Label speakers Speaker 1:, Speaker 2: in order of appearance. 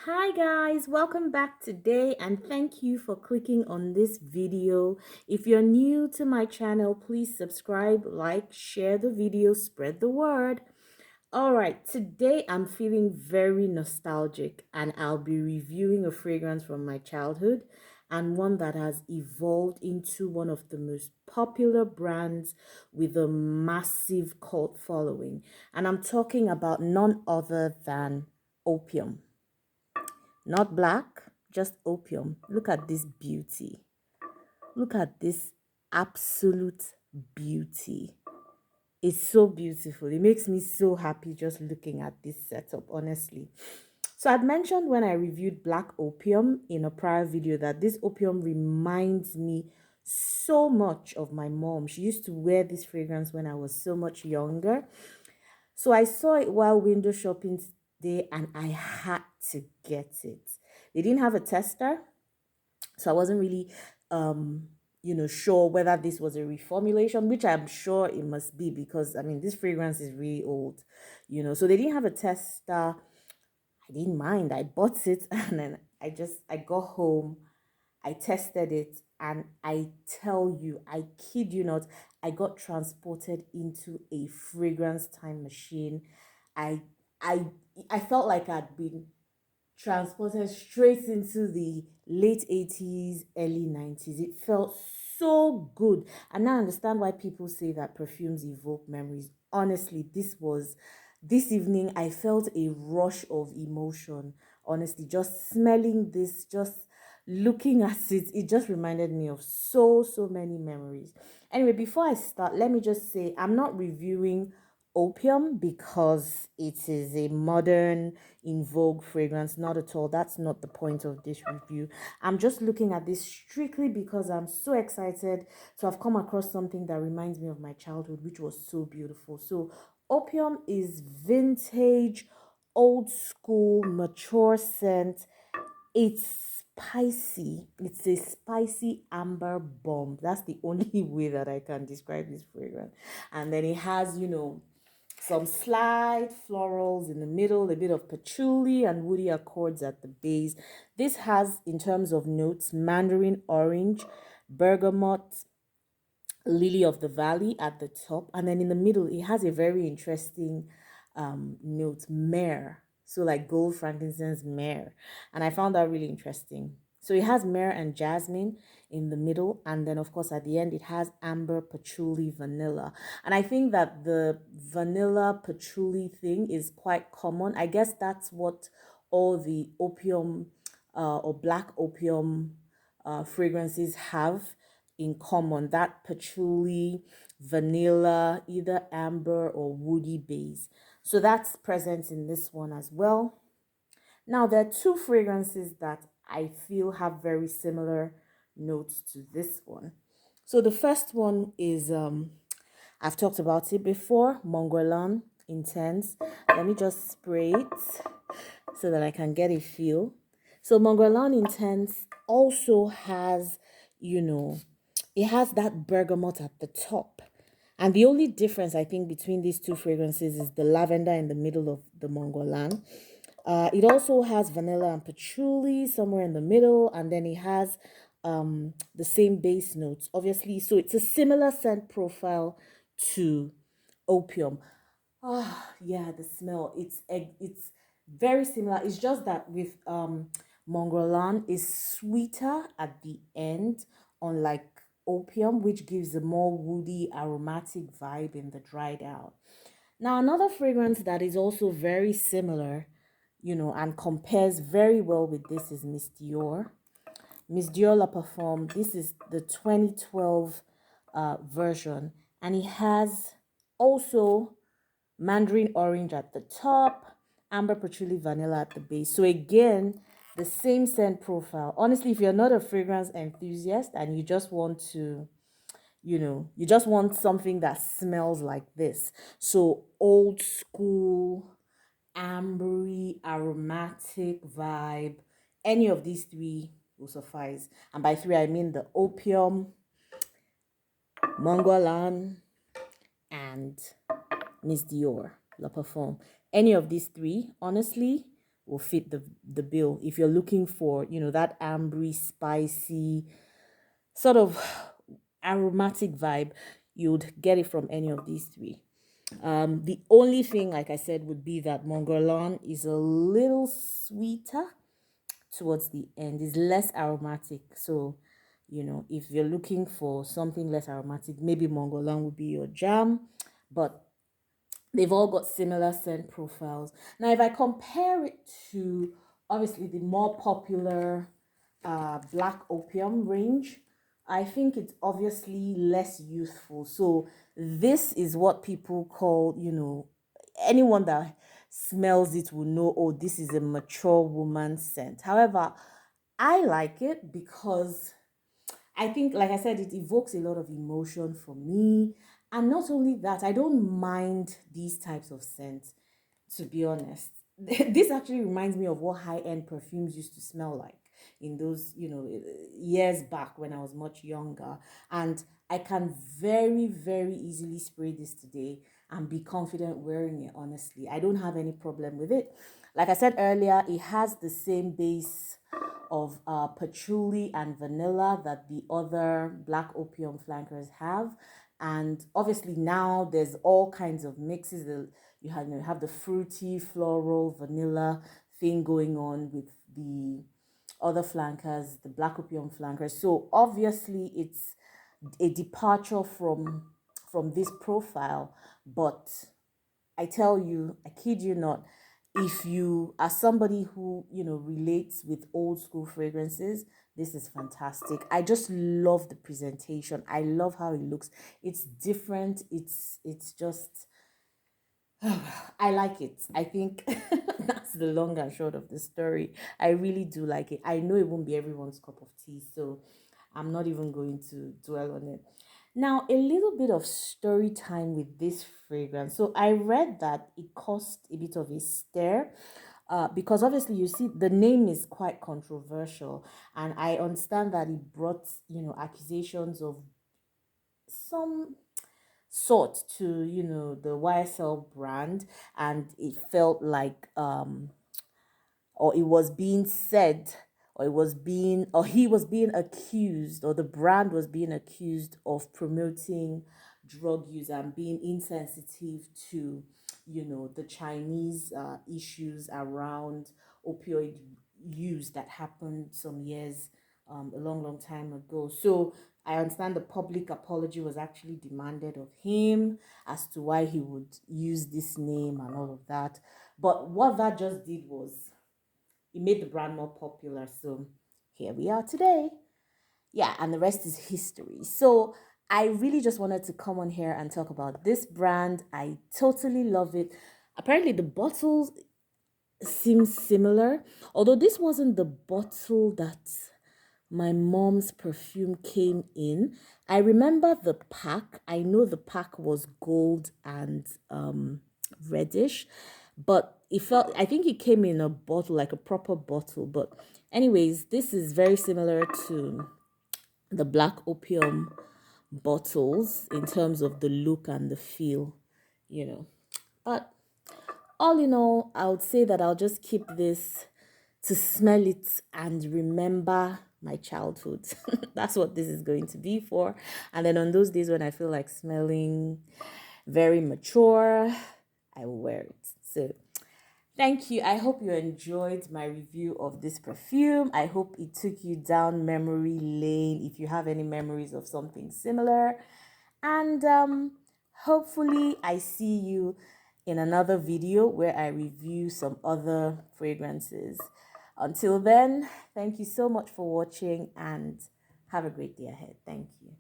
Speaker 1: Hi guys, welcome back today and thank you for clicking on this video. If you're new to my channel, please subscribe, like, share the video, spread the word. All right, today I'm feeling very nostalgic and I'll be reviewing a fragrance from my childhood and one that has evolved into one of the most popular brands with a massive cult following. And I'm talking about none other than Opium. Not black, just opium. Look at this beauty. Look at this absolute beauty. It's so beautiful. It makes me so happy just looking at this setup, honestly. So I'd mentioned when I reviewed black opium in a prior video that this opium reminds me so much of my mom. She used to wear this fragrance when I was so much younger. So I saw it while window shopping today and I had to get it. They didn't have a tester, so I wasn't really sure whether this was a reformulation, which I'm sure it must be because I mean this fragrance is really old. So they didn't have a tester. I didn't mind. I bought it and then I got home, I tested it, and I tell you, I kid you not, I got transported into a fragrance time machine. I I I felt like I'd been transported straight into the late 80s, early 90s. It felt so good. And now I understand why people say that perfumes evoke memories. Honestly, this evening, I felt a rush of emotion. Honestly, just smelling this, just looking at it, it just reminded me of so many memories. Anyway, before I start, let me just say I'm not reviewing opium because it is a modern in vogue fragrance. Not at all. That's not the point of this review. I'm just looking at this strictly because I'm so excited to have come across something that reminds me of my childhood, which was so beautiful. So opium is vintage, old school, mature scent. It's spicy. It's a spicy amber bomb. That's the only way that I can describe this fragrance. And then it has, some slight florals in the middle, a bit of patchouli and woody accords at the base. This has, in terms of notes, mandarin orange, bergamot, lily of the valley at the top, and then in the middle it has a very interesting note, myrrh, so like gold, frankincense, myrrh, and I found that really interesting. So it has myrrh and jasmine in the middle, and then of course at the end it has amber, patchouli, vanilla. And I think that the vanilla patchouli thing is quite common. I guess that's what all the opium or black opium fragrances have in common, that patchouli, vanilla, either amber or woody base. So that's present in this one as well. Now, there are two fragrances that I feel have very similar notes to this one. So the first one is, I've talked about it before, Monguerland Intense. Let me just spray it so that I can get a feel. So Monguerland Intense also has, you know, it has that bergamot at the top. And the only difference I think between these two fragrances is the lavender in the middle of the Mongolan. It also has vanilla and patchouli somewhere in the middle, and then it has the same base notes, obviously. So it's a similar scent profile to opium. Ah, yeah, the smell. It's very similar. It's just that with Mongolan is sweeter at the end, unlike opium, which gives a more woody, aromatic vibe in the dried out. Now, another fragrance that is also very similar, and compares very well with this is Miss Dior. Miss Dior La Parfum. This is the 2012 version, and it has also mandarin orange at the top, amber patchouli vanilla at the base. So again, the same scent profile. Honestly, if you're not a fragrance enthusiast and you just want to, you just want something that smells like this. So old school, ambery, aromatic vibe. Any of these three will suffice. And by three, I mean the opium, Mongolan, and Miss Dior, La Parfum. Any of these three, honestly, will fit the bill. If you're looking for, that ambery, spicy, sort of aromatic vibe, you'd get it from any of these three. The only thing, like I said, would be that Mongolan is a little sweeter towards the end, is less aromatic. So, if you're looking for something less aromatic, maybe Mongolan would be your jam. But they've all got similar scent profiles. Now, if I compare it to obviously the more popular Black Opium range, I think it's obviously less youthful. So this is what people call, anyone that smells it will know, oh, this is a mature woman scent. However, I like it because I think, like I said, it evokes a lot of emotion for me. And not only that, I don't mind these types of scents, to be honest. This actually reminds me of what high-end perfumes used to smell like in those, years back when I was much younger. And I can very, very easily spray this today and be confident wearing it, honestly. I don't have any problem with it. Like I said earlier, it has the same base of patchouli and vanilla that the other Black Opium flankers have. And obviously now there's all kinds of mixes. You have the fruity, floral, vanilla thing going on with the other flankers, the Black Opium flankers. So obviously it's a departure from this profile, but I tell you, I kid you not, if you are somebody who, relates with old school fragrances, this is fantastic. I just love the presentation. I love how it looks. It's different. It's just I like it. I think that's the long and short of the story. I really do like it. I know it won't be everyone's cup of tea, so I'm not even going to dwell on it. Now, a little bit of story time with this fragrance. So I read that it caused a bit of a stir. Because obviously you see the name is quite controversial, and I understand that it brought accusations of some sort to the YSL brand, and it felt like or it was being said, or he was being accused, or the brand was being accused of promoting drug use and being insensitive to the Chinese issues around opioid use that happened some years a long time ago. So I understand the public apology was actually demanded of him as to why he would use this name and all of that. But what that just did was it made the brand more popular. So here we are today. Yeah, and the rest is history. So I really just wanted to come on here and talk about this brand. I totally love it. Apparently, the bottles seem similar, although this wasn't the bottle that my mom's perfume came in. I remember the pack. I know the pack was gold and reddish, but I think it came in a bottle, like a proper bottle. But anyways, this is very similar to the Black Opium bottles in terms of the look and the feel, you know. But all in all, I would say that I'll just keep this to smell it and remember my childhood. That's what this is going to be for. And then on those days when I feel like smelling very mature, I will wear it. So thank you. I hope you enjoyed my review of this perfume. I hope it took you down memory lane if you have any memories of something similar. And hopefully I see you in another video where I review some other fragrances. Until then, thank you so much for watching and have a great day ahead. Thank you.